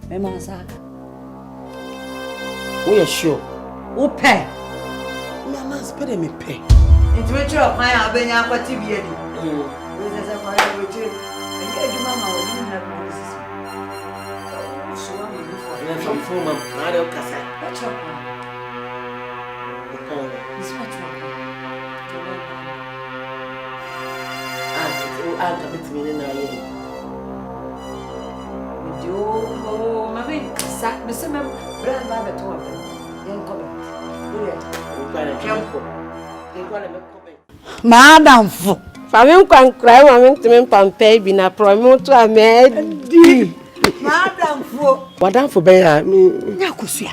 Mema saka. We are sure. Upe. Mama spere me pe. It's which you are my abenya kwa TV. This is a fire which you. I get mama or you never this. So I'm before. From former Radio Casa. What's up? It's what's wrong. I'll come to me now. Oh, mammy, sack the same brand by the top. Young Madam, Famine can cry, mammy, to me, Pompey, be na promote to a maid. Madam, What for Bear? Yakusia.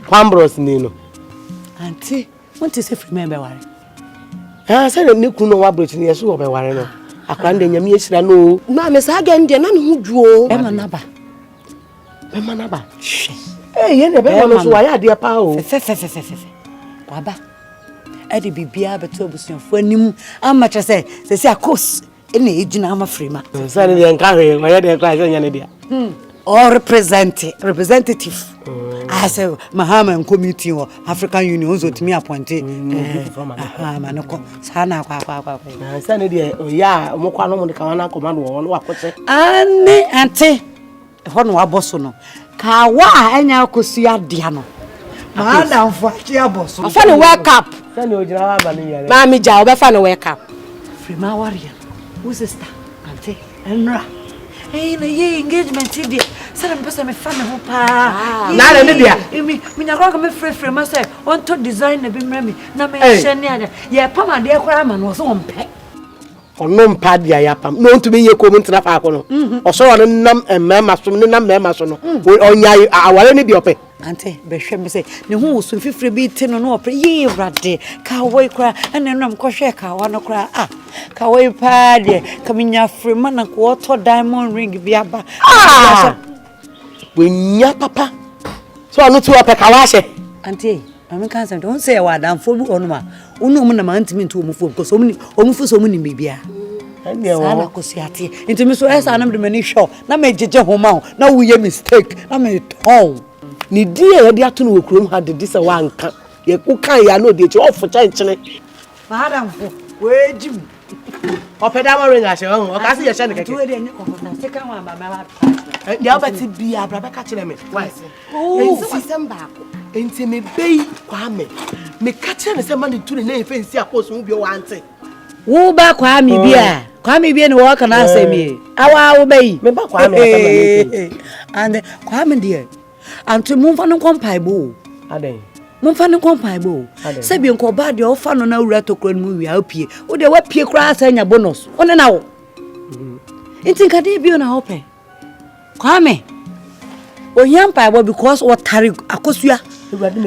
Quambros Nino. Auntie, what is if remember why? I said a new Kuno Wabridge near Suba Warren. I can't name Yamisra no. No, Miss Hagan, dear, none who drew Emma Naba. Emma Naba. Hey, you never why I dear Pow. Baba. Eddie be beer, but to for him. How much I say, they say, of course, any age in Ama Frima. Sandy and Carrie, why are they crying? Or representative. I say, Mahama Committee or African Union also to me appointed. Manoko, Sana, Sandy, yeah, Mokano, the Kawana command one, what was it? Auntie, one wabosono. Kawa, and Yakusia Diano. Madam, for Chiabos. I found a wake up. Mammy Jow, I found a wake up. Frima warrior. Who's the star? Auntie, Enra. Hey, the engagement, dear. Some person may find a hope. Not an idiot. You mean, when I got me free myself, want to design the beam remy. No, me, yeah, Pama, dear Craman was on pet. Or no padia yapam, known to be your comment to the Facono. Or so on num and mammas from the number masono. On ya, I will only be open. Auntie, Beshem say, the who's with 50 beaten on opera, ye ratty, cowboy cry, and then I'm cosheka, one cry, cowboy paddy, coming ya free man and quarter diamond ring, biaba. When ya papa. So I'm not too up a kawashi. Auntie, I can't don't say a word, I'm full on ma. Unum amount me to move because so many bibia. And Sana Cosiati, into Miss West, I'm the many show. Now made Jija Homa, now we a mistake. I made home. Ni dear, the afternoon room had this one. You can't know that you're for change. Madam, where Jim? Or Pedama ring as your own, or Cassie, a second. Second one, my the other be a brother catching me. Why? Oh, some back. Enti me bay Kwame. Me catching somebody to the name fancy a post move your auntie. Who back Kwame beer? Kwame be and walk and answer me. Our bay. Me back Kwame. And Kwame dear. And to move on a compaibo. Are they? Mumfan compaibo. Sabian Cobad, your fan on a retocron movie, I'll pay. Would they wet pay crass and your bonus? On an hour. It's in Cadibio na open. Kwame. O yampa bo because what tari akosua.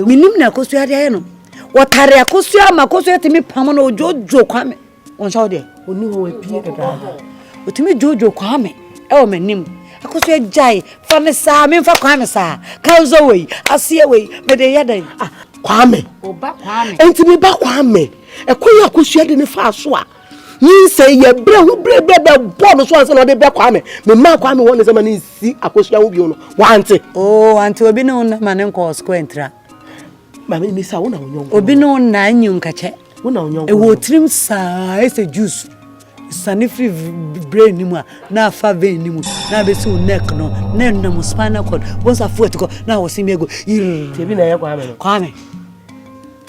Minim na akosua de no. What tari akosua makosua timi pamon o jojo Kwame. On show there. Oni ho apie dada. O timi jojo Kwame. E o manim. Akosua jai fa ne sa me fa Kwame sa. Kauzo we, asie we, me de yadan. Ah, Kwame. O ba Kwame. Enti me ba Kwame. E koyi akosua de ne fa so a. Yin say ye bre born so ansa na de be Kwame. Me ma Kwame won say man si akosua wo bi no. Wante. Oh, anti obi no na man nko square entra. Ma me sa wo na onyon. Obi no na anyu nkache. Wo na onyon. E wo trim sa ese juice. Sanifri brain ni mu na fa vein ni mu na be si neck no na na spinal cord once a foot go na wo simi ego tebi na ye Kwame no Kwame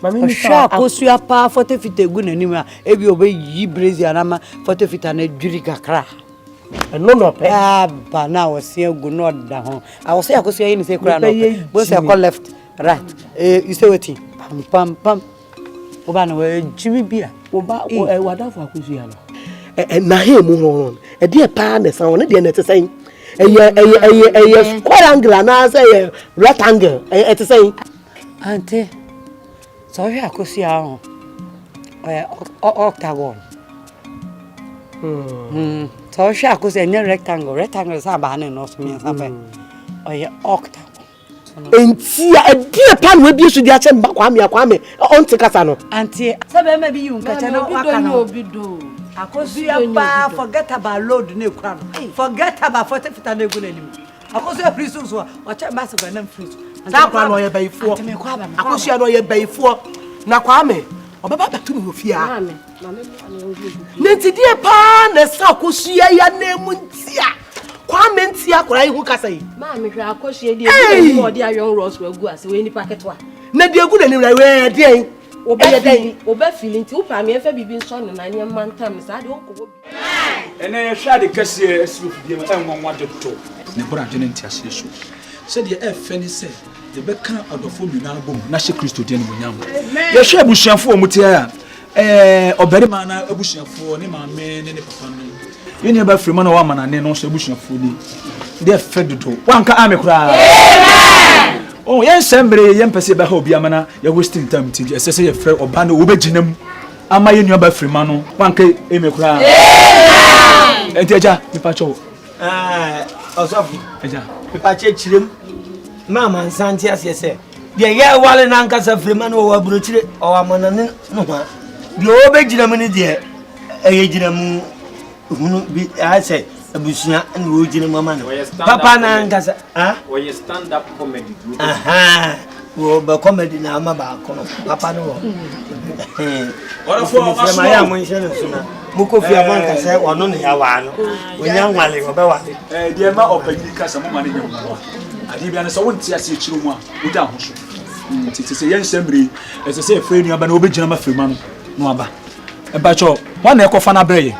mama mi sa akosua pa 40 feet egu na ni mu ebi obe yi brazy anama 40 feet na dwiri kakra no no pe ba na wo si egu no da ho I was say akosua yi ni say kura no bo say call left right you say wetin pam pam oba na we jimi bia oba wada fo akosua no na he mu no e de pa na san won de na te say eye square angle na say rectangle e te say ante so we akosua ho octagon so we akosua nya rectangle sa ba na no so me sa ba oye octagon enti a de pa no bi su di a che mba Kwame on te kasa no ante se be ma bi yu nkacha no aka no obi do akosua pa forget about load na ekura no forget about 40 feet na egu na nim Akoso free so so. Oche mass go na free. That kwa no ye bayifo. Akosia no ye bayifo. Na Kwame, obaba batu no fia. Nenti die pa na sa akosia ya na mu ntia. Kwame ntia kora ihu kasa yi. Ma me hwe akosia die bi mo de ayon rose wagu ase we ni paketo a. Na die gu na ni we de oba feeling ti upa me fa bibi nso no na ne mantam sa de onko bi. Ene hwa de kase asiru fidie ma enwonwa de to. Ne bora de nti ase so. Se de e fe ni se de be kan adofo nyina bom na hye Kristo de ne munyam. Ye hwe abusuafo omuti a obarima na abusuafo ne maame ne papa no. Ye ne ba frima na wa manane no so abusuafo ni. De fe dodo. Wanka amekura. Amen. Oh, yen sembre yen pese ba ha obi amana ya wasting time ti ese ye frɛ oba na wo beginam ama ye nuaba frima no wanka emekura. Amen. Enti aja mi pa cho. Osofu aja mi pa che chirem mama nsanti asese de ye wale na nkasa frima no wa burochire o amana ne no ha de wo beginam ni de eye ginam hunu bi ase abusia and wo jine mama no papa na ngasa we you stand up comedy group wo ba comedy na ama ba kono papa no ora fo ma ya mo nshene suna muko fi abanka se ono ne ya wa no onya nwale wo be wale de ma opagiri kasa mo ma ne nyamu ade bia ne so wonti ase chiro mu a wo da ho so titise yen sembre ese se efre nuaba na obegina ma frima no aba e ba cho wana e kofa na breye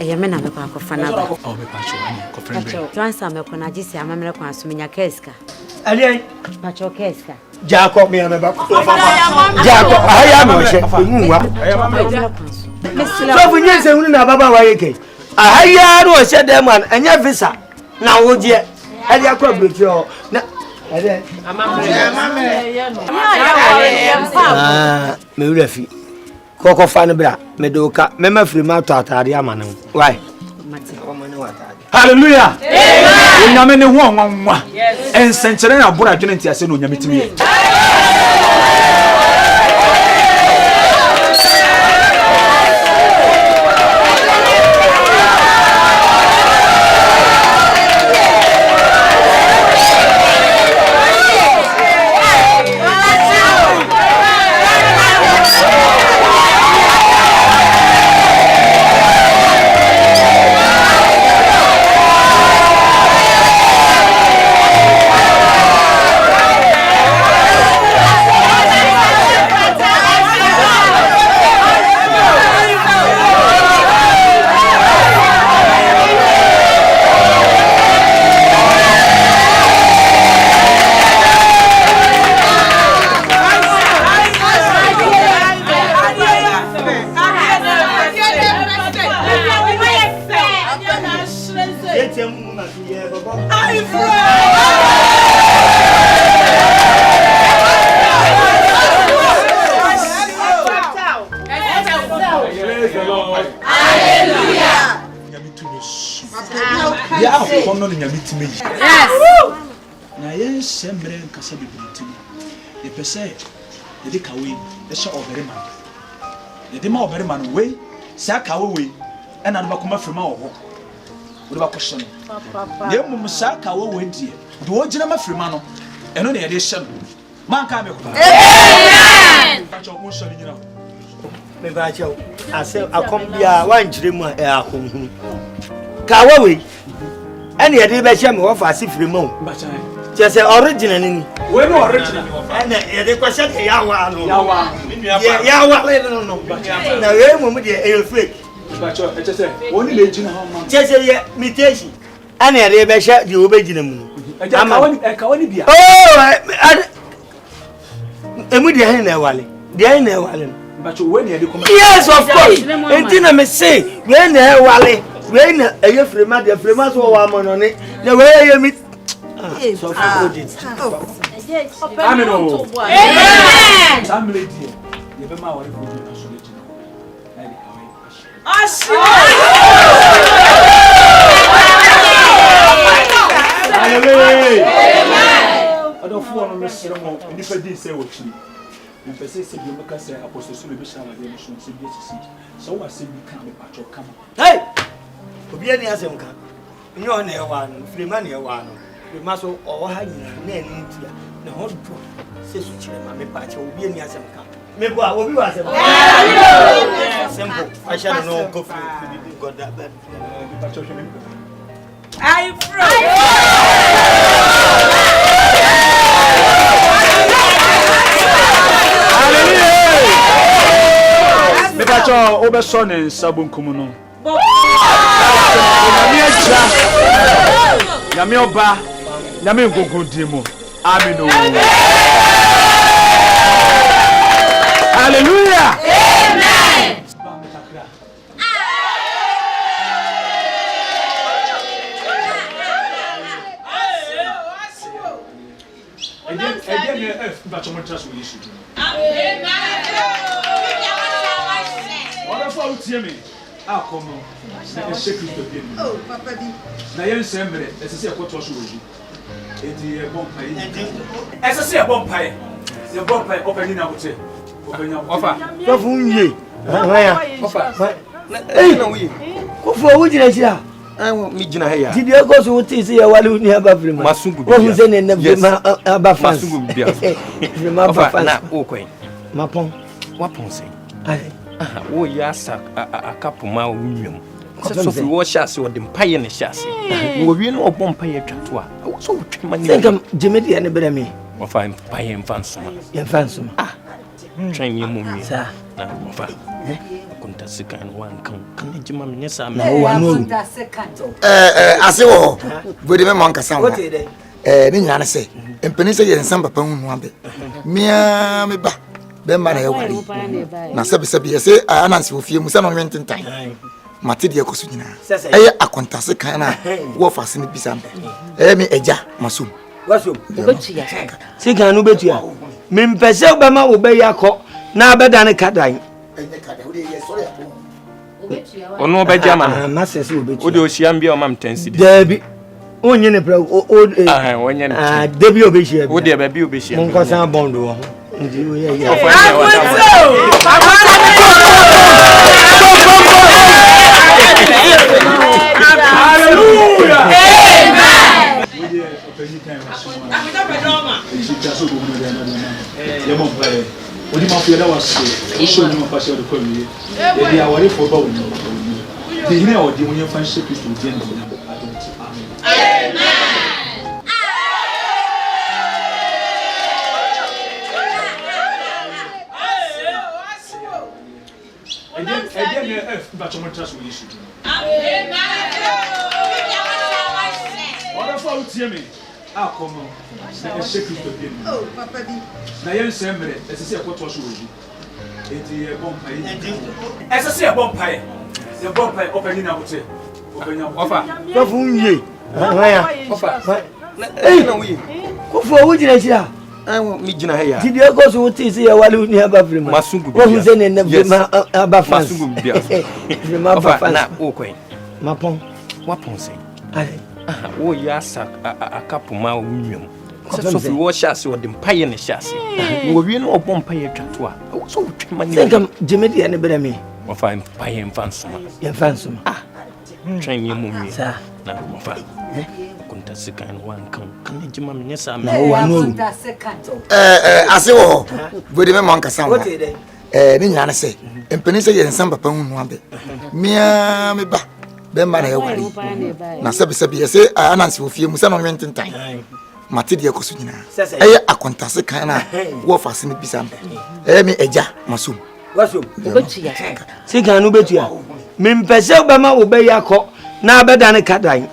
me na me kwa kofana ba. Oh, me pacho ani ko friend. Twansa me kona jisi amamere kwa asumenya keska. Ali Pacho keska. Jacob me na ba. Jacob aya me hye nwa. So bunye se hunu na baba wa yeke. Aya no hye dem an anya visa na woje. Ali akwa breki o. Na ali me urafi. Koko fan bra medoka mema frima to atade amane why hallelujah amen nyame ne ho nwanwa ensenchere na bora dwene ntiase no nyame timi Yes. Na yen sembre nkasa bibinti. E pese e de kawe e sha oberima. E de ma oberima no we sa kawe we e na no bakoma frima wo ho. Wo de bakoshe no. Na mum sa kawe we die. De wo gina ma frima no. E no na e de hye no. Man ka me ko. Amen. Pacho mo so ni nyina. Me ba che ase akom bia wan kire mu e akonhu. Kawe we ene yede be hye me wo fa se frima o. Just original ni. We no original. Ene yede ko hye de yawa no. Yawa. Yawa le no. Na we mu de e fake. Pacho e chese woni le gina ho man. Chese ye imitation. Ene yede be hye de obegina mu. Ka woni bia. Oh, emu de hen na wale. De hen na wale. Pacho we ne yede ko. Yes, of course. Enti na me say, we na wale. We na eye frema de frema so wa mono ne. Na we eye mi so for good. Amen. Amen. Family dear. You be ma worry for you na so let you know. Hallelujah. Adofo no mesere mo nipa din say wo chiri. Me pese se bi meka say apostle so be sha wade no so bi sisi. So wa se bi ka me pacho kama. Hey! Obi ani asem ka. No, near one, free money one. We must all hang in India. The whole poor says to Chile, patch will be in Yasam camp. Maybe I will be simple. I shall know coffee. Got that bad. I Me pacho obeson en sabun kumuno. Nyame oba, nyame ngogondimo. Amen. Hallelujah. Amen. Oh, Papa B. Na yen sembre, esese ekoto so oji. Enti e bompai. Esese e bompai. Ye bompai opani na wote. Opani ofa. So funye. Ofa. Eh na wi. Ko fo wo jina jira. Mi jina he ya. Ti de ko so ti se ya wale uni aba frima. Masungu bia. Wo hu se ne na frima aba fans. Masungu bia. Frima aba fans. Na o kwen. Mapon. Wapon se. Ai. Wo ya sa akapoma unwem. So fi wo sha se wo de mpaye ne sha se. Wo wi no obon mpaye twato a. Wo so wotwe mani. Think am jemedi ne bere me. Wo fa mpaye mfansoma. Ye fansoma. Twen ye mummi. Sa. Na wo fa. Kunta sikan wan kan jima me nyesa me. O anu. Ase wo. Bodi me man kasa wo. What dey? Ni nyina na se. Empani se ye nsamba pa hunu abe. Mia me ba. Be ma na ye wari. Na sebe yese anansi wo fie mu se no nwententan. Mate de ekoso nyina. Eye akontase kan na wo fa se ne bisa me. Me eja masum. Wasum. Obetua. Sika no betua. Me mpese obema wo be yakọ na abeda ne kadan. Ono be jama. Na sese obetua. O de ohia mbia o mam 10 cedi. Dabi. Onye ne pra o onye ne. Dabi obehia bi. O de ba bi obehia. Mon kosan bondo wo. Ndi wo ye ye. Hallelujah. Amen. Odi ma fi da wase o so ni ma pa se o de kwa mi e dia wore fo ba woni di hine o di woni fa she Kristo di en di amen. Again, but you trust me. Amen. Oh, Papa B. Na yen sembre, esese ekoto so oji. Enti e bompai. Esese e bompai. Ye bompai opani na wote. Opani ofa. So funye. Ofa. Eh na wi. Ko fo wo jina jira. Mi jina he ya. Ti de ko so ti se ya wale uni aba frima. Masungu bia. Wo hu se ne na frima aba fans. Masungu bia. Frima aba fans. Na o kwen. Mapon. Wapon se. Ai. Wo ya sa akapoma unwem. So fi wo sha se wo de mpaye ne sha se. Wo wi no obon mpaye twato a. Wo so wotwe mani. Think am jemedi ne bere me. Wo fa mpaye mfansoma. Ye fansoma. Twen ye mummi. Sa. Na wo fa. Kunta sikan wan kan jima me nyesa me. O anu. Ase wo. Bodi me man kasa wo. What dey? Ni nyina na se. Empani se ye nsamba pa hunu abe. Mia me ba. Be ma na ye wari. Na sebe yese anansi wo fie mu se no nwententan. Mate de ekoso nyina. Eye akontase kan na wo fa se ne bisa me. Me eja masum. Wasum. Obetua. Sika no betua. Me mpese obema wo be yakọ na abeda ne kadan.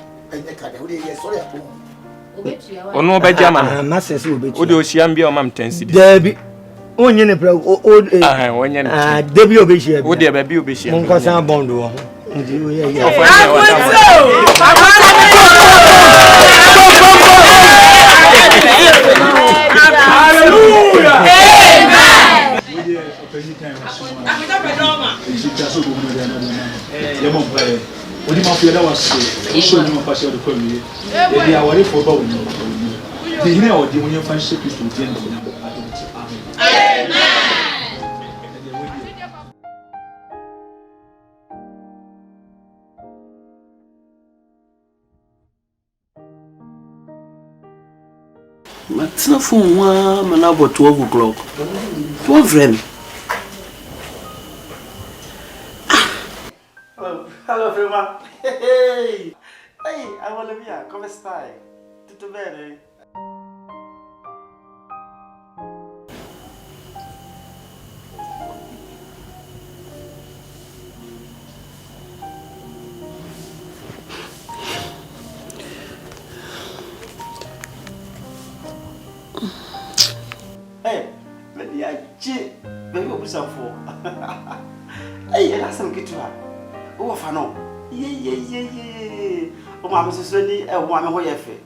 Ono be jama. Na sese obetua. O de ohia mbia o mam 10 cedi. Dabi. Onye ne pra onye ne. Dabi obehia bi. O de ba bi obehia. Mon kosan bondo wo. Ndi wo ye ye. Hallelujah. Amen. Odi ma fi da wase o so ni ma pa se o de kwa mi e dia wore fo ba woni di hine o di woni fa she Kristo di en di amen. Matina phone one man about 12 o'clock. 12 rem. Hello, Frema. Hey, I want to be a come stai. Tutto bene? Hey, let me achi. Baby, open some for. Hey, that's some good. Oh, fano. Yeah. Oh, my Mrs. Sunny, a woman who you feel.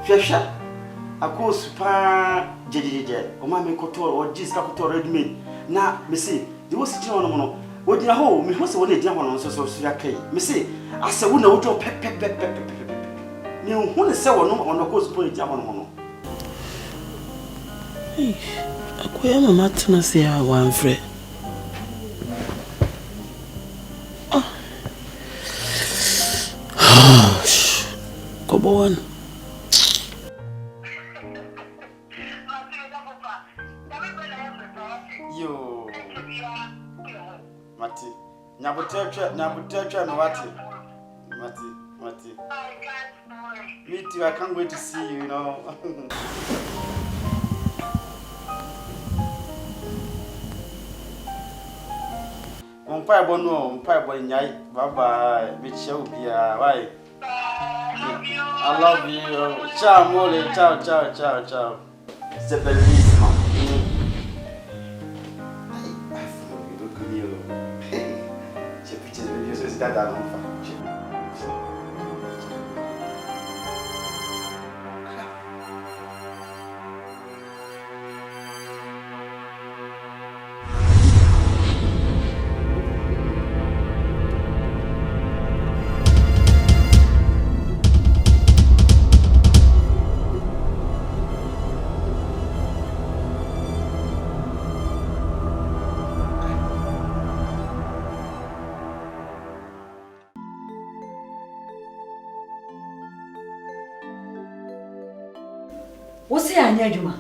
Fisher, a course, pa, JJ, or Mammy Couture, or Jiska Couture, read me. Now, Missy, there was a gentleman. What did I hold? Me was only down on so okay. Missy, I said, we know to pep. You want to sell no on the course point, Jamon. Akwai mama tana sai one friend. Come on. Yo. Mati. Nabutetra no wati. Mati. Me too, I can't wait to see you, you know. Mpaya bono nyai. Bye. Bitch, you be bye. I love you. Ciao, mole. Ciao. C'est bellissimo. I feel you look good. C'è più di io da non fa. What's your name?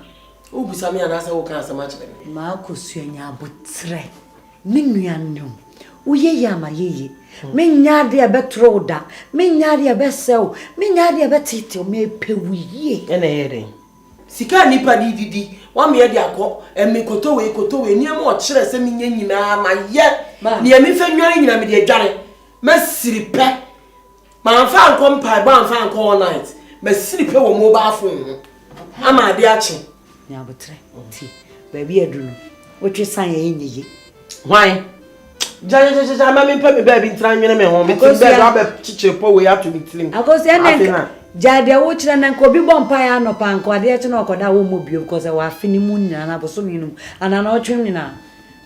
Who be some and answer what kind of match? Marcus, you are butre. Minian, Uye Yama ye. Minyadia betroda, Minyadia besel, Minyadia betito, me pewi, and a heading. Sika nipa didi, 1 year diako, and me kotowe, near more chess, and me my yet, near me fingering in a media jarry. Messy pet. My fan come pie, one fan call night. Messy pay mobile phone. Ama adiachi. Nyabutre. Ti. Baby edunu. Wotwe san ye. Why? Ja mama me baby ntran nwene me ho. Me tin baby aba chichepo we have to be clean. Akosi enen. Ja de wo kire nan ko bi bompa ya no pa nko ade eche na okoda wo mo bio because wa afini mu nyina na boso minum ana na otwem nyina.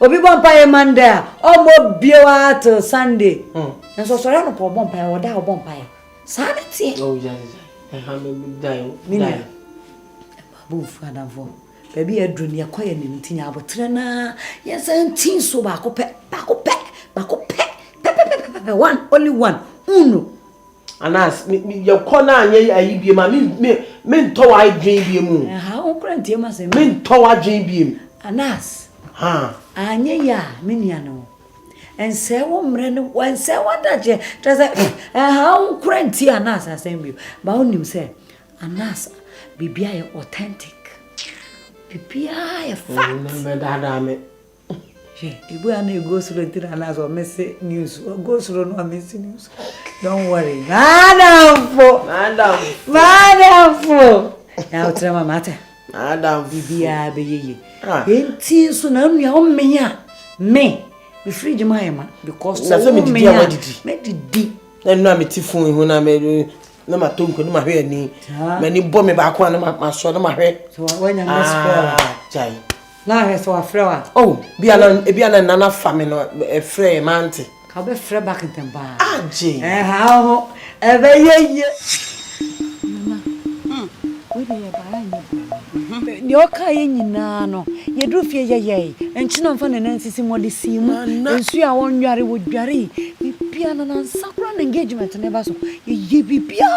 Obi bompa ye Monday o mo bio at Sunday. Enso so no po bompa ya oda bompa ya. Sanity. Oh ja. Me die. Mina. Babu fadavo. Baby edru ne yakoye ne ntinya abotre na. Yes antin so ba ko pe. One only one. Uno. Anas me your corner anye ayi bie ma me nto wa adwen bie mu. Ha o krantie ma se. Me nto wa adwen bie. Anas. Ha. Anye ya me nia no. Ense wo mre no ense wadaje. Tese ha o krantie Anas asembio. Ba onim se Anas bibia ye authentic. Bibia ye fact. Me dada me. Ibu ana go suro tira Anas o messe news. Go suro no messe news. Don't worry. Madam. Now tell my matter. Madam bibia be ye. Enti so na nua o menya. Me free jema ma because so me di awadidi. Me didi. Na nua me ti fun hu na me na ma tonko na ma hwe ani. Me ni bo me ba ko na ma so na ma hwe. So when you miss for jai. Na he so afrewa. Oh, bia na nana fa me no e frɛ mante. Ka be frɛ back in temba. Aje. Ha ho. E be ye. Mama. We dey ba anya. Ni oka ye nyina no. Ye do fie ye. Enchi no mfa na nansisi mode simu. Ensu a won nware wo dware. Bibia na nsakura na engagement ne ba so. Ye bibia.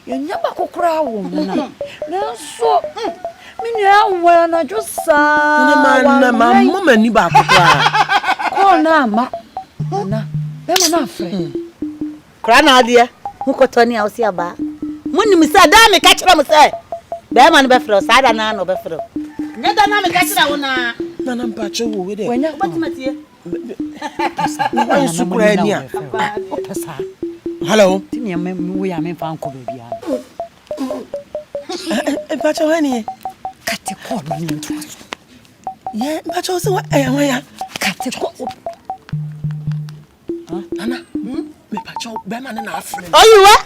nyaba kokora wo na nanso minua wo na josa na mama ni ba kokora ko na ma na be ma na afre kra na ade hukoto ni awsi aba muni mi sa da me ka kira mu se be ma no be fro sa da na no be fro nya da na me ka kira wo na na mpa cho wo we de wanya batimatie wa sukura ni a hello tini me wo ya me fa nko be bia mpa cho hani kate ko no ni ntu aso ye mpa cho se wa ya kate ko Nana me pa cho be ma na afre oyiwa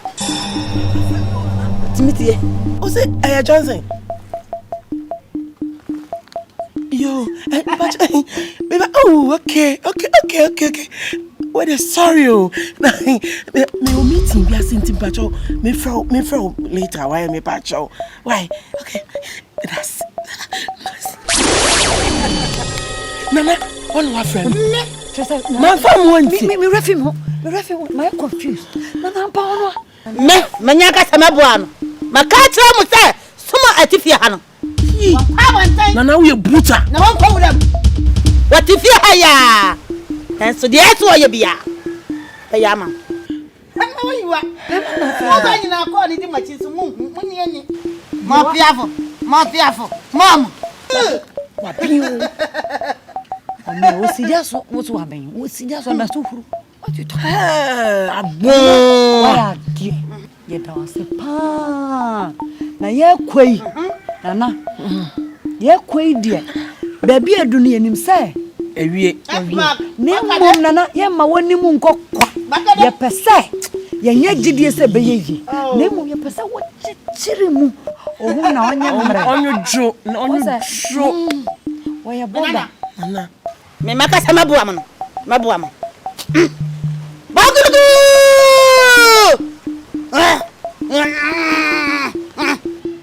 timitie o se Johnson yo but baby oh okay what is sorry oh me meeting be asinti pacho me fro later why me pacho why okay that's Nana one wa friend my fam want me refim my confused Nana pa ono me manyaka samaboa no makacha mu se suma atifia ha no Nana we bruta na won ko wuram watifia ha ya enso de eto ye bia ya ma ana wayiwa mo ba nyina ko ni di machi so munni ani mo fiafo mom wa piu o sidiaso wo so aben o sidiaso na so furu what you talk abon wa die ye da wase pa na ye kwai Nana ye kwai die ba bi adu ne nim se ewie ne mom Nana ye ma woni mu nkokwa ye pese ye nya gidie se be yeyi ne mom ye pese wo chichiri mu ohu na onya mre onyo wo ye boda Nana me makasa maboa mo bagudu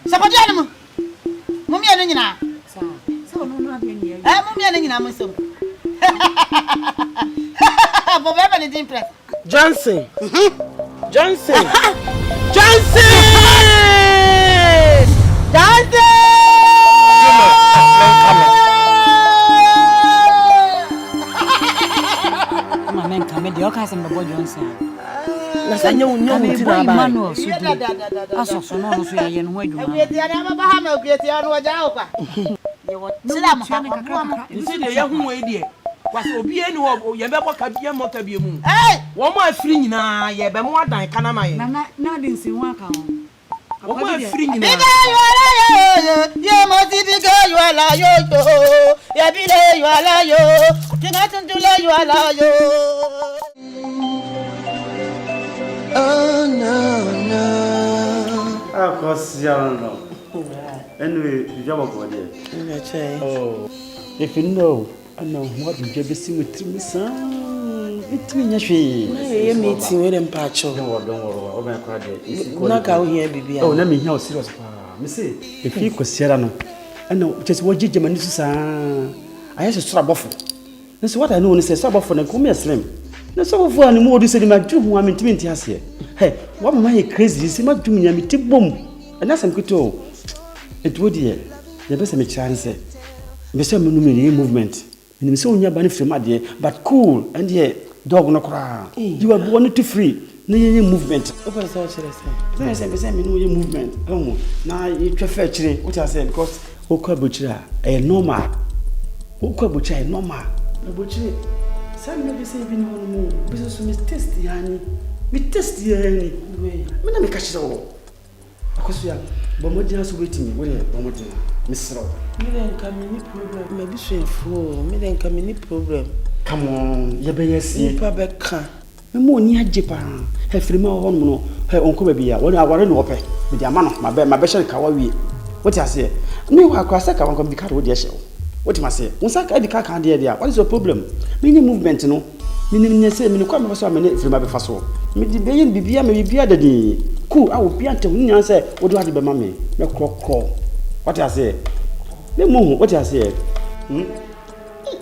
sapodi animo mummy anu nyina sa no no abia ni mummy anu nyina mo so bobo eba ni din press Johnson me de okasem be Johnson na sanya unyo mutina ba Emmanuel so aso so no so ya ye no adwuma obieti ana baba ha ma obieti anu waja okwa ye wo sira mo kakra nsi de ye hu we die was obi eni wo ye be boka bia mo ka bia mu eh wo mo afiri nyina ye be mo adan kana ma ye na de nsi ho aka ho wo mo afiri nyina ye mo ti bi ga yo ala yo ye bi le yo ala yo tinga tuntule yo ala yo oh no Akosiano. Anyway, you jump over there. Oh, if you know, I know what you just see with me, son. It's me, ye meeting with them pacho. Don't worry. Oh my God, na ka here bibi. Oh, let me hear serious pa. Me say, if you consider no, I know just what you Germany sa. I have to strap off. That's what I know. Say strap off na come slim. Na so for any more do say my dream who am intimate here. Hey, what am I crazy? See my dream ya me tip bomb. And that's some kito. It would here. The best me chance. Me say me no me movement. Me say onya bani free ma but cool and yeah dog no cry. You are born to free. No ye movement. Open so chere say. Me say me no ye movement. Na you prefer chire. What I say because okwa bochira e normal. Okwa bochira e normal. Na bochire. Say me be say bi no mo. Be so me test yani. Me test yani. Me na me ka chire wo. Akoso ya bo mo dina so wait me. Wo ye bo mo dina. Me sro. Me then come any problem. Me be so fo. Me then come any problem. Come on. Ye be yes. Ni pa be kan. Me mo ni agye pa. He free ma ho no. He onko ba bia. Wo aware no ope. Me di ama no. Ma be share ka wa wie. What you say? Me wa kwa saka wan ko bi ka wo de hye. What you say? Won saka di ka kan de dia. What is your problem? Me ni movement no. Me ni say me ni kwa me so me ni free ma be fa so. Me di be yin bibia me bibia da di. Ku a wo bia ntem ni say wo do ade be ma me. Me kro. What you say? Me mo what you say?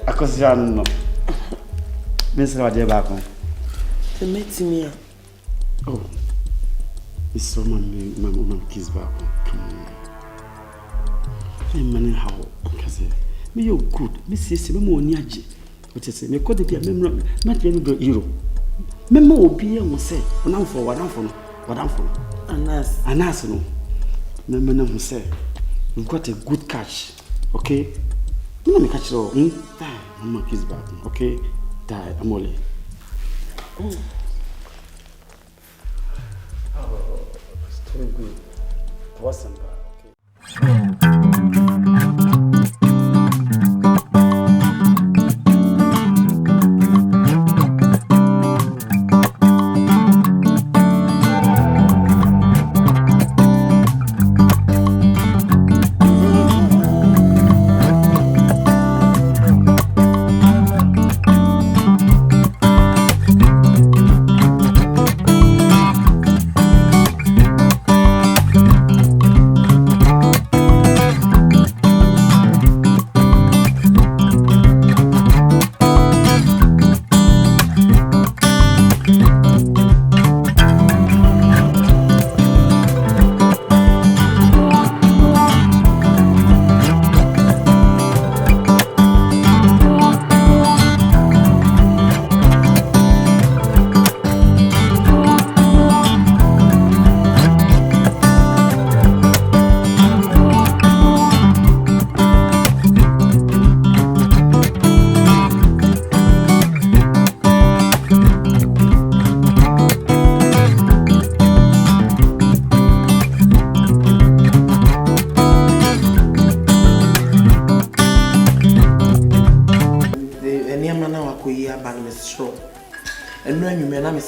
Akosiano. Me say wa de ba ko. To meet me. Oh. It's so my kiss back. Come on. I'm manning how because me you good. Me see me money aji. What you say? Me call the be member. Not even euro. Member will be here. We say what I'm for. Anas no. Member no say we've got a good catch. Okay. No me catch it all. I'm my kiss back. Okay. Die. I'm only. Very good. Awesome.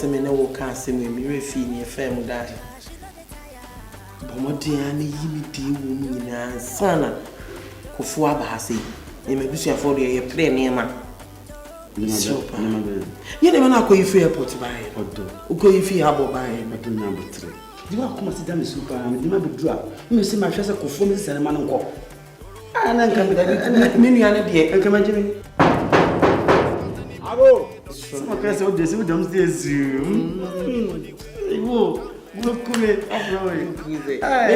Me na wo ka asem me refi ni efem dai bomodi ani yimi di wo mu nyina sana kofu aba ha sei e me bisu afọ de ye pre ne ma ye ne na ko ife airport bai odo uko ife abo bai odo number 3 di wa kuma sida me super di ma bedu a me se ma hwese kofu me sene ma nko na nka me nua ne de nka ma jimi abo some guys say they say we don't stay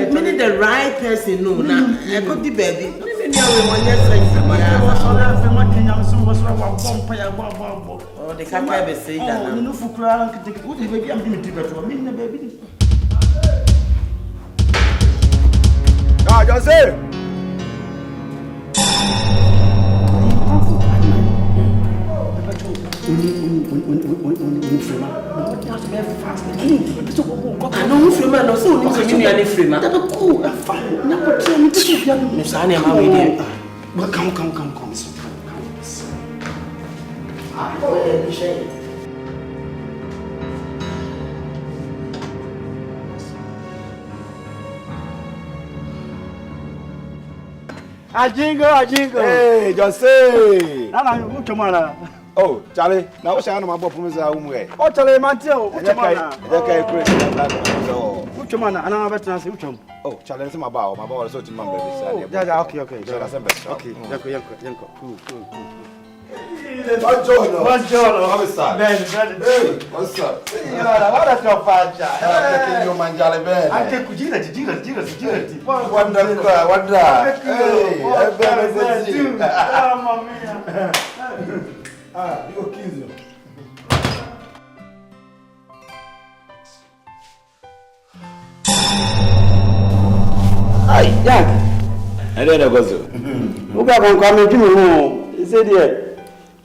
we need the right person no na I got the baby me we want your friend oh the kaka be say that na no fukura nkete wo the baby am me tibeto me na baby ah just say Agyakoo. Hey, just say. Nana, who come on? Oh, Charlie, now what's your name? I'm from the Oh, Charlie, Mantio, who come on? Who come on? I don't have a chance. Oh, Charlie, it's my bow. My bow is so to my baby. Okay. Okay, cool. What's up? Ben, hey, what's up? What your father? I'm your man, Charlie Ben. I take Kujina. You go kill you. Hi, Jack. I don't know what's up. Who got one coming to me home? He said, yeah.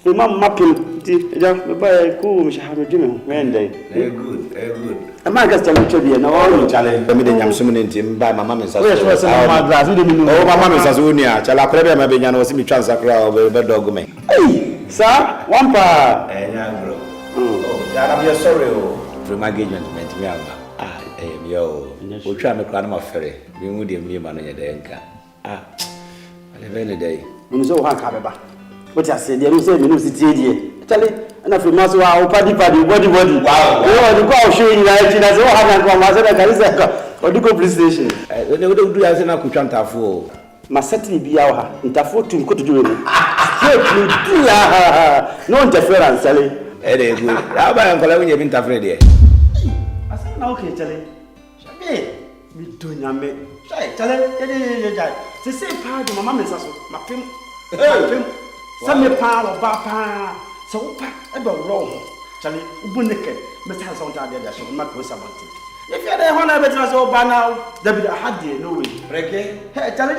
The mom mapping, Jack, the cool, Miss Hammer Jimmy, when they. Very good. A man gets to be an old challenge. I mean, I'm summoning him by my mamma's. Oh, my mamma's as Unia. Shall I pray my baby and was me transacra over the dog me? Hey, sir, one pa. Oh, I'm sorry for my engagement. Ah, yo, we'll try to climb my ferry. We would give me money at the anchor. Ah, I live any day. When you so hard, what I said, you say, you see, tell it. And if you must wow, body, body. Wow. You go showing you like that's all happened from Mazda or the police station. They don't do as an Akuchanta for. Masati be our interfere to go to do it. No interference, Sally. Very good. How about I'm calling you interfere there? I said, okay, Charlie. Me do nyame. Chale, se se pa de mama me saso, ma pem. Sa me pa lo ba pa. So pa e do ro. Chale, ubu neke. Me sa so ta de da so ma ko sa monte. If you dey hona betra so ba now, David I had there no way. Breke. Hey, chale.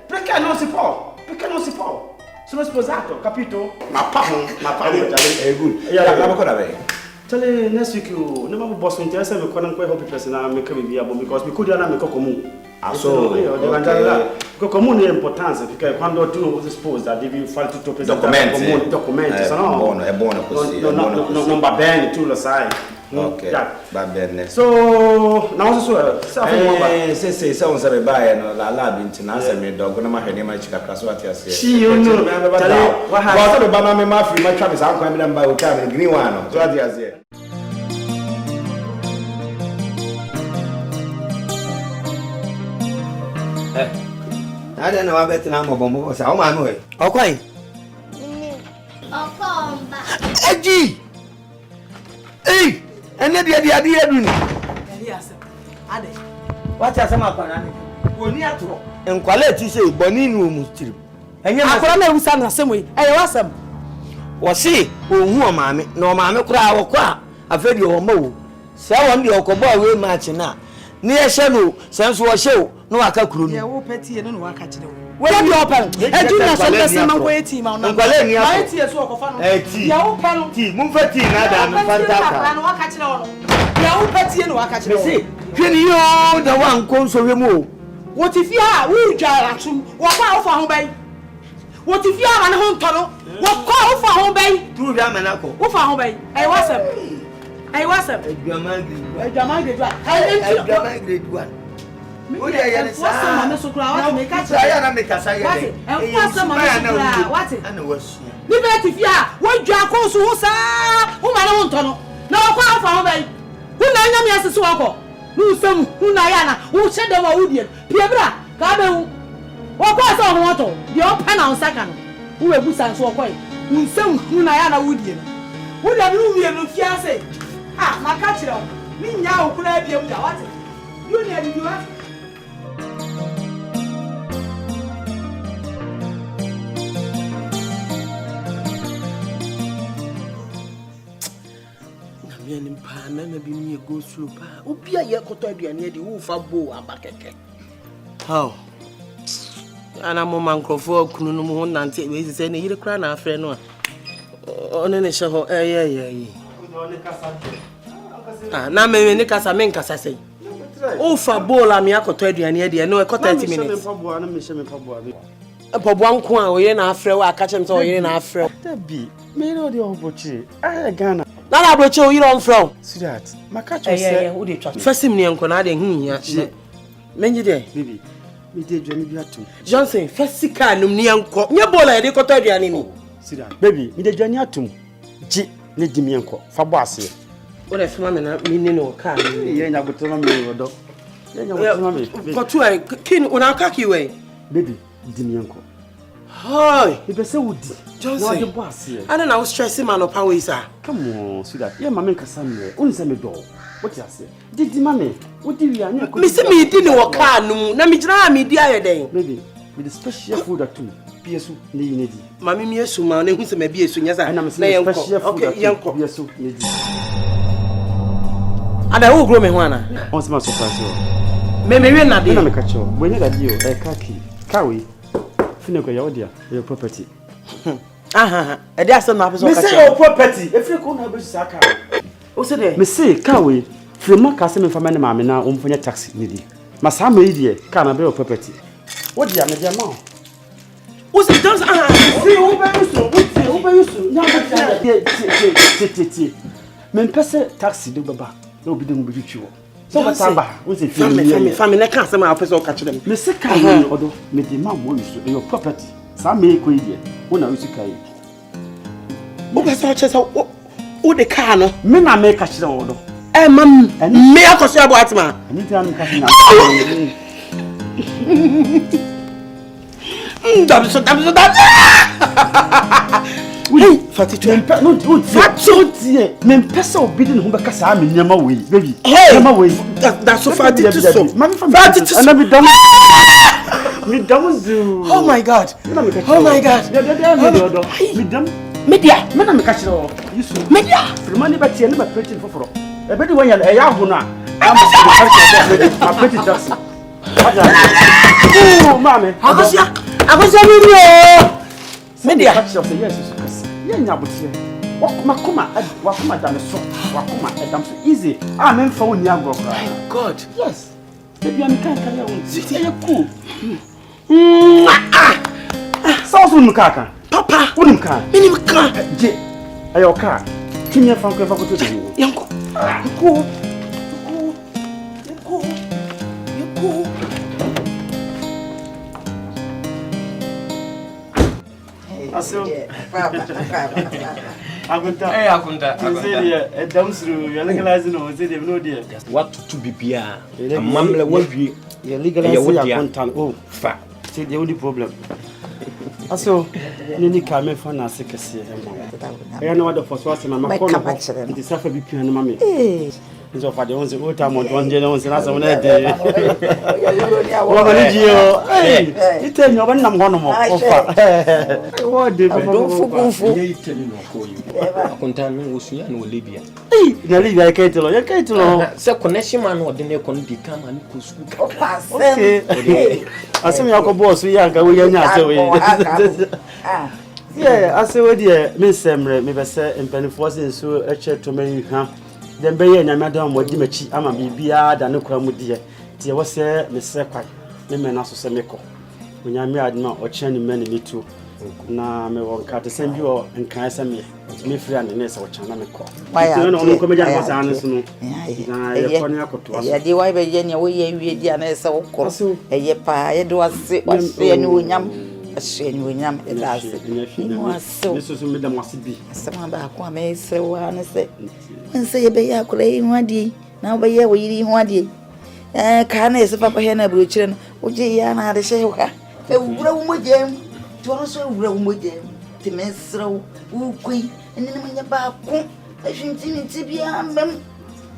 Breke no si po. Breke no si po. Sono sposato, capito? Ma pa, chale. Good. Yeah, la ko da be. Chale, next week you never boss me tell say me konan ko help person na me come be abo because me could na me kokomu. Aso, de bandala. Kokomu ni importance because quando tu expose that if you fall to documenti, so no. È buono così. Non va bene tu lo sai. Ok, va bene. So, now so se un sabe baya no la binti na se me dogo na mahwe ne ma chika kraso ati ase. Shi you know. Tale, wa ha so ba ma me ma free ma twa me sa kwa me na ba o twa me green one no. So ati ase. Ada na wa beti na mo bombo sa o ma no e. Okwai. Okomba. Eji. Eh, ene dia edu ni. Ade. What ya sama kwa nani? Oni atro. Enkwale ti se boni ni omu tiri. Enye ma akora na ewusa na asem yi. Eye wasem. Wo se ohu o maame, na o maame kura wo kwa afedi o ma wo. Se won de okobo we match na. Ni e hye no, senso wo hye wo, no aka kuro Ye no. wo peti no waka kire wo. We di open. Edu na so pese man ko eti ma no. Enkwale ni aso. Eti eso okofa no. Eti. Ya wo pa no. Ti, mun fa ti na da me fanta ka. No waka kire wo no. Ya wo peti no waka kire wo. Se, hwini yo da wan konso we mu. Wo ti fi a wo dwara atum. Wo kwa wo fa ho bai. Wo ti fi a ma ne ho nto no. Wo kwa wo fa ho bai. Tu bi amana ko. Wo fa ho bai. Ai wasem. Ai wasem. Eduama grade. Eduama grade 1. Eduama grade 1. O dia ya sa. What's ma me sokura what me ka cha. Ya na me ka sa ya. What? What's ma me sokura what? Ana wasu. Ni be ti fi a wo dwa ko so ho sa. Wo ma ne ho nto no. Na wo kwa fa ho bai. Hu na nya me asese wo ko. Nu sem hu na ya na. Wo che de wa wo die. Pie bra ka be hu. Wo kwa so ho to. De o pa na nsaka no. Wo we busa so ko yi. Nu sem hu na ya na wo die. Wo da nu wie no fi ase. Ah, maka kire wo. Ni nya wo kura biem da what? You need to do what? Mianim pa na na bi mi go slow pa. Obi aye koto aduane de wo fa bo abakeke. How? Ana mo mankrofo kunu no mo nante we se ne yire kra na afre no a. One ne hye ho yi. Ah na me ne kasa men kasa sei. O fa bo la mi akoto aduane de no e 30 minutes. Mpaboa nko a oye na afre wa aka chem se oye na afre. Dabi, me no de obochi. Ah Ghana. Na na broche o yiro onfro. See that. Makacho say. Wo dey twa. Fasim ne nko na de hu hia. Menji de. Baby. Me dey dwani bi atum. Johnson, fasika num ne nko. Nye bola e dey koto aduane ni. See that. Baby, me dey dwani atum. Ji ne di mi nko. Fa bo ase. Wo dey fema me na me ni no ka. Ye nya goto na me wodo. Ye nya goto na me. Koto ai kin una ka ki we. Baby, di mi nko. Hi. You be say wudi. Johnson. No dey boss here. I don't know stress man up how is ah. Come on, see that. Yeah, mama kasa me. Oni say me do. What you say? Didi mama. What do you anya? Me say me di ni wo ka no na me gina me di aye den. Baby, with the special food at two. Piesu ne yinedi. Mami mi esu ma na hu se me bi esu nya sa. Na me say special food. Okay, yanko. Piesu ne di. Ada wo grow me ho ana. On se ma surprise yo. Me we na de. Na me ka cho. Bo nya da di o. Kaki. Kawi. Fine ko ya odia. Your property. Aha. E dey asem na person ka cho. Me say your property. E free ko na be sa ka. O se de. Me say kawi. Free ma ka se me fa ma ne ma me na o mfonya taxi ne di. Ma sa ma yi die ka na be your property. Odia me dia ma. O se dance aha. See who be you. Nya ba ti. Me pese taxi do baba. Na obi de mu bi twi wo. So what aba? We say family na kan se ma person ka kire me. Me say ka no odo me di ma mo yusu your property. Sa me ko yi die. Wo na yusu kai. O be so che so o de car no. Me na me ka kire wo do. Eh mam me akoso abo atima. Ani tan ka na. Damn so. Fatitwe. No, Fatitwe. Me pesa obi de ho beka saa me nyama we, baby. Nyama we. That's so Fatitwe so. Fatitwe. And me dam. Me dam do. Oh my God. Oh my God. Me dam. Media. Me na me ka kire Yusu. Media. Fremani ba tie ne ba preaching foforo. E be di wan ya e ya ho no a. I'm pretty Jackson. Oh, mama. Agosia video. Media. Yes. Yeah, nyabutie. Wakuma dame so. Wakuma edam so easy. Ah, men fa woni agro. My God. Yes. Baby, I'm kan carry on. Say cool. So mukaka. Papa, woni mka. Mini mka. Je. Ayo ka. Kinya fa ko fa ko to de. Yanko. Cool. Aso. Agunta. Hey, Agunta. Say down through you legalize no say they no there. What to be bia? Mamle what we you legalize Agunta. Oh, fa. See the only problem. Aso ni ka me fa na sekese e mo. E na wada for so ase na makono. It is safa bi pian na me. Nso fa de won se o ta mo don je na won se na so na de. Wo ma ni ji o. Ite nyo ba nam ho no mo. O fa. Wo de be don fukunfu. Ye ite ni no ko yi. Akunta no wo suya no Libya. Na Libya ke tilo. Ya ke tilo. Se connection man no de ne kon di kama ni ko su. Okay. Asem ya ko boss ya ga wo ya nya ase we. Yeah, ase we de me semre me be se empanifo se so eche to me hwa. Dem be ye nyame adam modi machi ama bibia da ne kwa mudie. Tie wo se me se kwai. Me na so se meko. Onyame adma o che ne mani mitu. Na me won ka te sem bi o nkan se me. Me free an ne se wo chana me ko. Tie no no ko me ja sa an so no. Na ye ko ne akoto aso. Ya di wai be ye ne wo ye wie di an se wo ko. Eye pa ye do ase ase ne onyam. Ase ne onyam e da ase. Ni ase. Ne so me da mo ase bi. Asema ba ko me se wa ne se. Nse ye be ya kula yi ho adi. Na wo be ye wo yiri ho adi. Ka na ese papa he na bro chire no. Wo je ya na ade hye ho. E wura wo mojem. Ti wono so wura wo mojem. Ti me srew. Wo kui. Ene ne manya ba ko. Ahwinti ni ti bia mbem.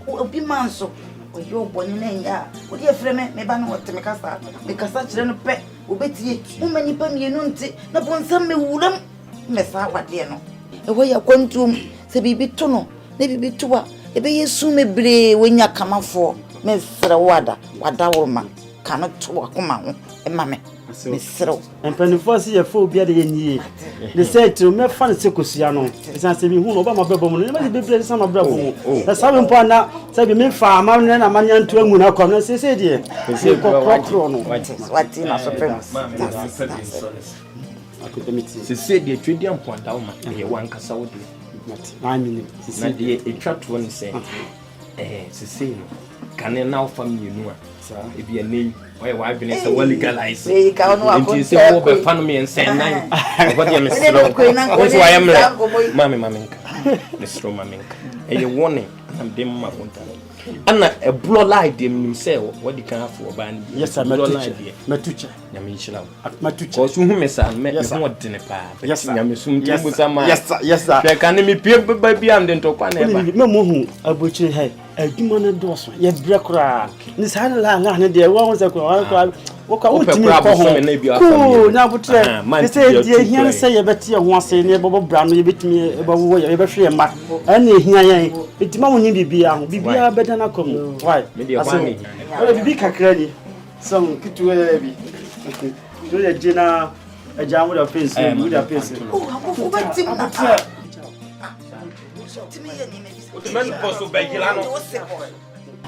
Obi manso. Oyo boni na nya. Wo de frɛ me ba na wote me kasa. Me kasa chire no pe. Obetie. Wo mani pa mienu nti. Na bonsam me wuram. Me sa wade no. E wo ya kwantum. Se bibi to no. Na bibi to a. E be yesu mebre wonya kamafo. Me sere wada worma. Kana to akoma ho. E ma me. Me sere. Empanifo se ye fo bia de ye nie. De say to me fa ne se kosia no. Esan se bi hu no ba ma bebo mu no. Me bebre se ma brabo mu. Na sabe mpo na se bi me fa ma ne na manya ntu amu na kom na se die. Se kokro no. Wati na so pem. Se se die twedi amponda wo ma ye wankasa wo de. I mean, na de etwa to ne se se se no kane na wo family nu a e bia nei oye wa adwene se wo legalize e ka ono akon se wo be fa no me ensen nan o de me sro o so ayam le mami nka me sro mami nka e ye wone am dem ma konta ana e blow lie dem nim se wo di kan afo ba ni yes sir matucha na me nchira matucha ko so hu me sa me ho de ne pa nya me sum ti bu sama yes sir pe kan me pie ba bi am de to kwa na ba me mo hu abochi he adwuma na doso ye bre kra ni sa na nga ne de wo se ko wo ka utimi ko ho na butre ni se die hian se ye beti ye ho ase ne bobo bra no ye betimi e bawo ye be hwe ma ana hian yan etima mo nyi bibia ho bibia beda na kom why me de kwa me o bibi kakra ni so kitu e bi do ye jina ajamu da face mu da face oh akofo beti mu na timi ye ni me men poso be gila no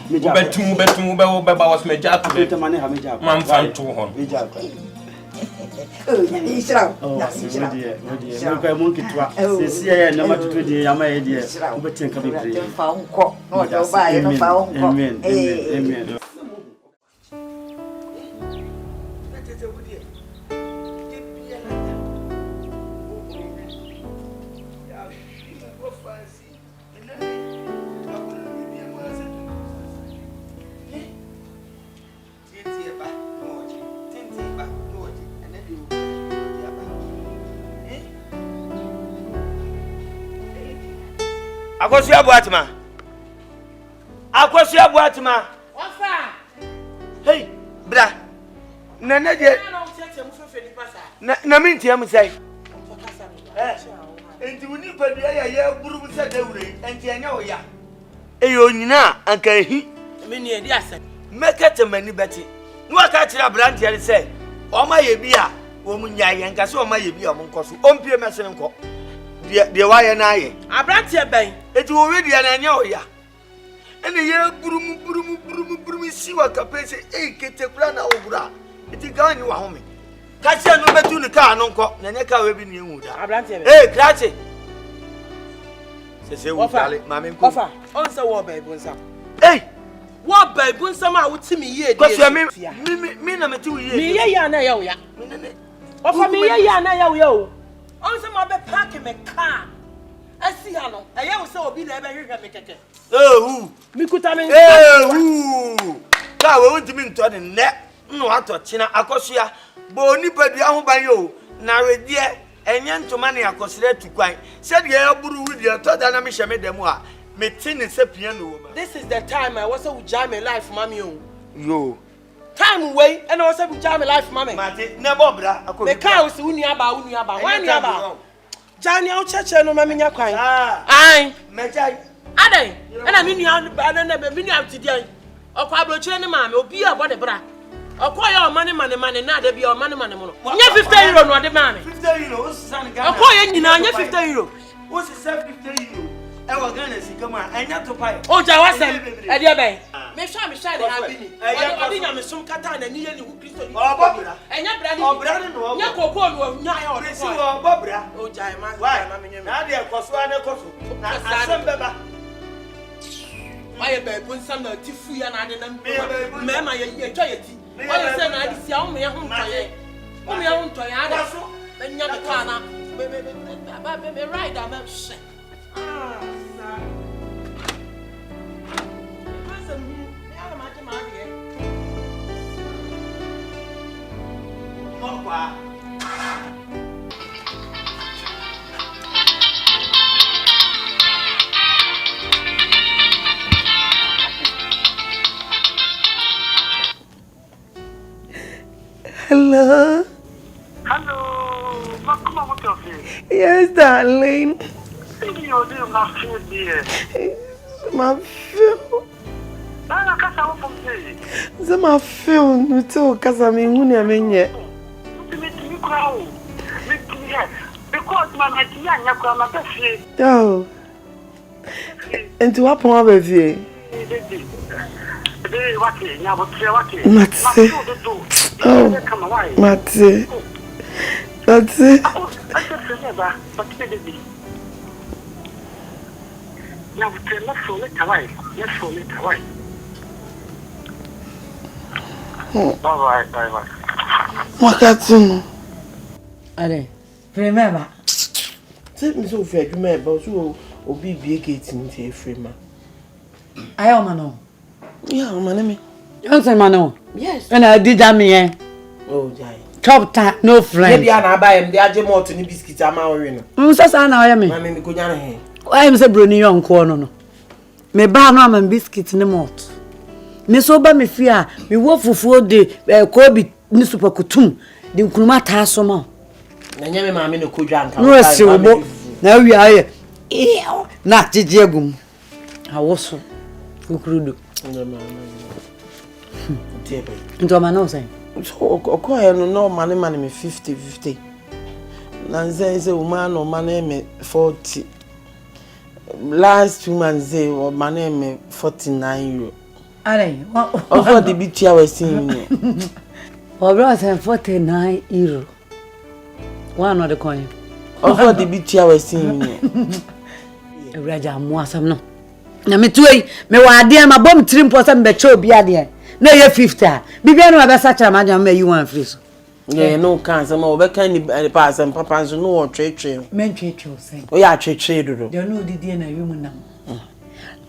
betum be wo be ba was me jatu be man fan to hon nya ni shira no ka mon kitwa se sia ye na matutu de yama ye de obetin ka bebre fa unko no do ba ye no fa unko amen Akosu abuatima. Akosu abuatima. Ofa. Hey, bra. Nana je. Na minti am say. Enti woni padua ya buru mu se dawure. Enti anya wo ya. Eyo nyina anka hi. Me ni edi ase. Mekete mani beti. Nu aka kira brand ya say. O ma ye bi a wo mu nya ye nka se o ma ye bi a mo nkoso. Ompie mese nko. De wa ye na ye. Abrantie ben. Enti wo we dia na anya wo ya. Ene ye burum si wa kapese kete kura na ogura. Enti ga ni wa home. Ka se no betu ni ka no nko. Na nya ka we bi ni ehu da. Abrantie ben. Krache. Se wo dale mame nko. Ofa, on se wo baibu nsam. Wo baibu nsam a wutimi ye de. Ko me na meti wo ye. Me ye ya na ya wo ya. Ofa me ye ya na ya wo ya o. On se ma be park me car. Asi ha no. Eye wo se obi na e be hwehwe me keke. Mi kuta me. Ka we wontimi nto de ne. No ato china akosua. Bo ni padua ho ban yo. Na we de enye ntoma ne akosere tukwan. Se de ya buru wi de to da na me hye me demu a. Me tin se piano wo ma. This is the time I was so jam my life mami o. Yo. Time way and I was so jam my life mami. Mate never bra akosua. Me ka o se uni aba. Wan ni aba. Jani o cheche no mami nya kwan. Ai. Me jai. Adan. Na me nua na me nua tidian. Okwa abrochire ni mami obi a bo de bra. Okoye o mane na de bia o mane mo no. Nya 50 euro no de mami. 50 euro o san Ghana. Okoye nyina nya 50 euro. O se 50 euro. E wa Ghana si kama enya to pai. O ja wasem. E de ben. Me sha de ha bi ni. Odi nya me sum kata na ni ye ni hu Kristo ni. O bobra. Enya bra ni. O bra ni no. Nya kokoo no nya ya o. Si o bobra. O ja ma me nya me. Na de koso ane koso. Na asem beba. Why be pun some tifu ya na de na me ma ye twa ye ti. Why say na adi sia o me ho ntoye. O me ho ntoye ada so. Me nya me ka na. Me ride am she. Ah, sa. Pasa me ala ma te ma de. Opa. Hello. Hello. Come on, what's your face? Yes, darling. You're doing my food, dear. My film. I can't have from me. My film. You talk because I'm in Hunia. Because my dear, oh. And to what point of view? Oh, Mate. That's it. Now, let's roll it away. Let's roll it away. Bye. Wakati. Ale. Remember. Tell me so fair, you may about so obi be getting to a free man. I am no. Yeah, my name. You say mano. Yes. And I did that me. Oh, jai. Top time, no friend. Maybe I buy him the ajemo to ni biscuit am awin. Sasa na oya me. Mama me ko nya na he. Why am say broni yon ko no. Me ba no am biscuit ni malt. Me so ba me fi a me wo fufuo de ko bi ni super kutum. De nkuruma ta so ma. Na nya me mama ne ko dwa nka. No si obo. Na wi aye. Na jeje agum. Awoso. Kukurudo. Nto ma no say. So okoye no money me 50. Na say woman no money me 40. Last 2 months say money me 49 euro. Alright. Of the bit here we seeing. Obro say 49 euro. One of the coin. Of the bit here we seeing. Ewraja mo asam no. Na me tuoi me wa ade ma bom trimpo say me che obi ade. Na ye 50. Bibia no be sacha ma jam me you one free so. Yeah, no cancer ma obeka ni pass and papa so no twetwe. Men twetwe say. O ya twetwe dodo. They no didi na yum nam.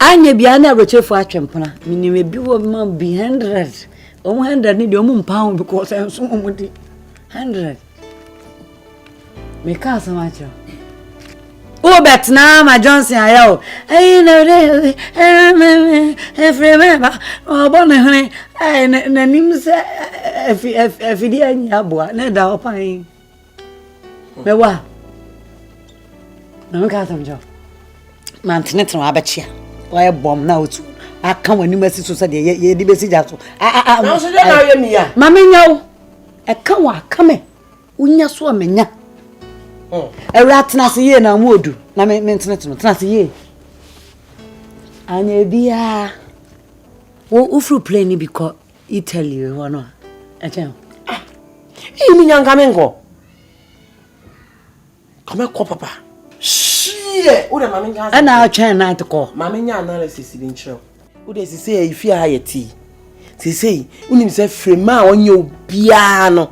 Anya bia na abrochefo atwempona. Minime bi wo ma be 100. O 100 ni de o mu pound because I so mu di 100. Me ka sama cho. O betna ma Johnson ayo. Eh no remember. O bon hene. Eh na nim se afidi anya boa na da opan. Me wa. Na me ka samjo. Man tenet no abechia. Why bomb na otu. Aka wani masi so de ye di besi jaso. Na so de na ye mi ya. Ma menya wo. Eka wa kame. Unya so amenya. Eratna se ye na modu. Na me tenet no tna se ye. Anya bia. Wo ufru plane because Italy we no. Echen. Mi nyanga mengo. Come ko papa. Shie, o de ma menga. Ana atwen na to ma menya analysis bi nkyerɛ. O de sisi e fi ha yeti. Sisi, unim se frema onye obia no.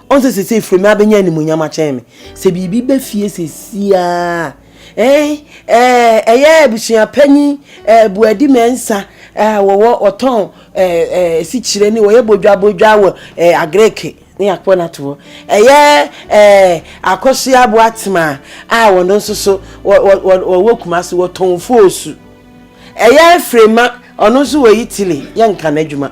On se sisi frema benya ni munyama kyɛn me. Se bibi be fie sesia. Eye busia panyi buadi mensa wo oton si kyire ni wo ye bodwa wo agreke ni akpona to akosi aboatma wo no so wo kumase wo ton fosu frema ono so wo Italy ye nka na adwuma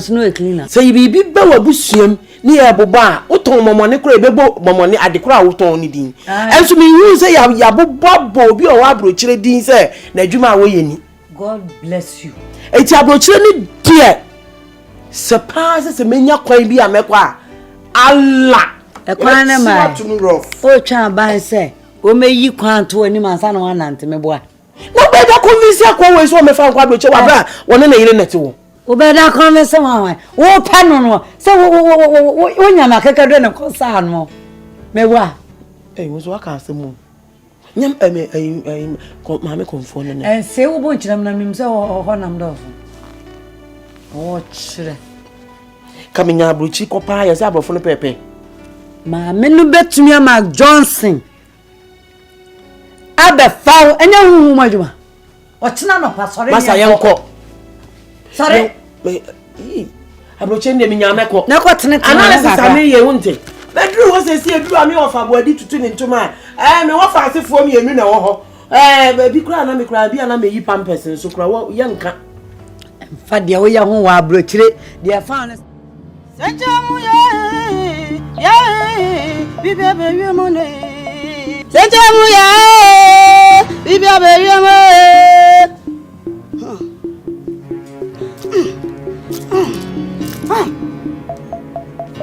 so no cleaner say bibi ba wabusuam ni ya boba uton momone kura ebebo momone adekura uton ni din enso mi hu say ya bobo bi o wa abrochire din say na adwuma wo yeni. God bless you. Eti abrochire ni die se pass se menya kwan bi amekwa Allah ekwan na ma o twa ban say o meyi kwan to ani mansa na wanante meboa na be da convince akwa we so me fa nkwa abrochire wa bra wona na yire nete wo Obeda converse one. Wo pano no. Se wo nyama kekado na kosa no. Mewa. Wo so aka asemu. Nyam ma me konfo no na. Se wo bo nchiram na mim se ho nam do. O chire. Kaminya abrochi kopa ya se abrofo no pepe. Ma me no betumi ama Johnson. Abe fawo enya hu madwuma. O china no pa sori. Masa yenko. Sorry. Abroche ndem nyame ko. Na ko tene analysis ame ye wonte. Bedru wo se edru ame ofa boadi tutu ni ntoma. Me wo fa asefo me enu na wo ho. Bi kura na me kura bi na me yi pampers nso kura wo ye nka. Fa de wo ye ho wa abrochire. De fa na Senjamu ye. Bibi abewe mo ne. Senjamu ye. Bibi abewe mo.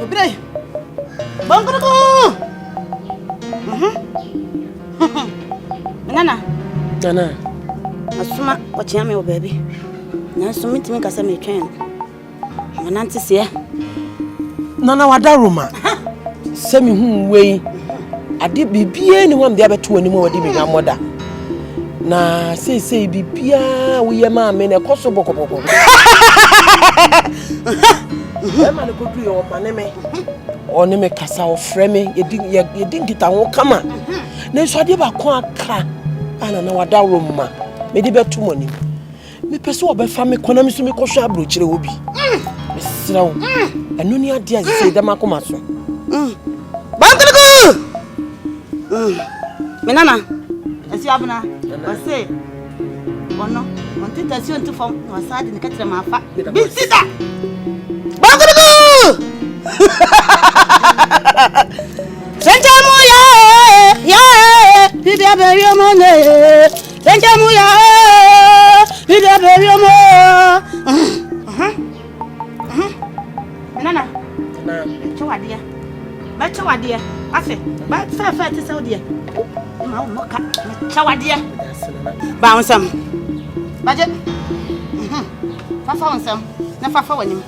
Obrei. Bangruko. Nana. Asuma wacha me o baby. Na so mitimi kasa me twen. Manante se. Nana wadaruma. Se me hu wei. Ade bibie ni wam de abeto ani mo wadi me nwamoda. Na sei bibia wo ye ma me na ekoso bokoboko. Ema ne kodru yo mane me. Oni me kasa o freme yedin kita ho kama. Na so ade ba ko aka ana na wada roma. Me di beto moni. Me pese wo be fa me kona me so me kohwa abrochire wo bi. Me sira wo. Eno ni ade a se da makoma so. Bantulugu. Menana. Esi abuna. Ose. Ono. Monti tasi ontu fom. Wasadi nikatira mafa. Bisida. Bangrugu! Senjamu ya, bibi abeyo mo ne. Senjamu ya, bibi abeyo mo. Nana. Chawadiya. Ba chawadiya. Afi. Ba fa ti saudiya. Ma mo ka. Chawadiya. Ba onsam. Baje. Fa onsam. Na fa wanim.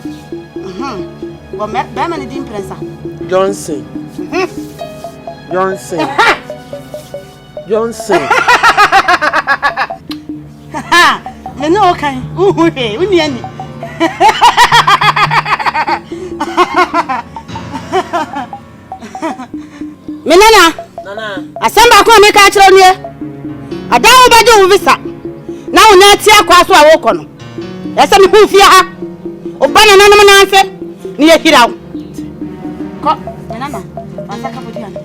Bo me ba mani di imprensa. Johnson. Me no okay. Uhuhe, uni ani. Menana. Nana. Asamba ko me ka kire nie. Adawo baje wo visa. Na wo na ti akwa so a wo kɔ no. Ese me hu fie ha. Obana nanom na anse. Ni ye hiraw. Ko, menana. Ansaka bodiana.